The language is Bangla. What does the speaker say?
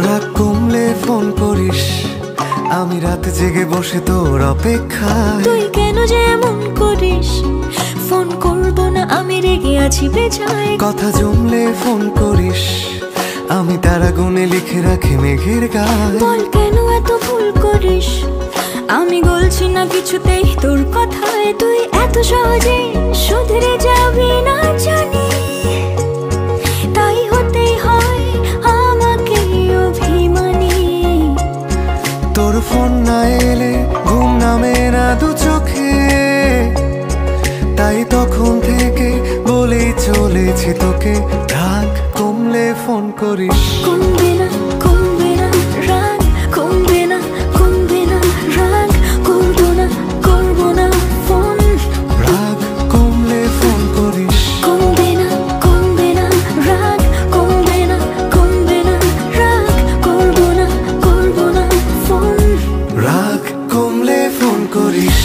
রাগ কমলে ফোন করিস, আমি রাত জেগে বসে তোর অপেক্ষায়। তুই কেন যে এমন করিস? ফোন করবো না আমি রেগে আছি বেজায়। কথা জমলে ফোন করিস, আমি তারা গুনে লিখে রাখি মেঘের গায়ে। বল কেন এত ভুল করিস? আমি গলছি না কিছুতেই তোর কথায়। তুই এত সহজে শুধরে যাবি না জানি, তাই হতেই হয় আমাকে অভিমানী। তোর ফোন না এলে ঘুম নামে না দু চোখে, তাই তখন থেকে বলেই চলেছি তোকে, রাগ কমলে ফোন করিস। কমবে না কমবে না রাগ, কমবে না কমবে না রাগ, করবো না করবো না ফোন। রাগ কমলে ফোন করিস। কমবে না কমবে না রাগ, কমবে না কমবে না রাগ, করবো না করবো না ফোন। রাগ কমলে ফোন করিস।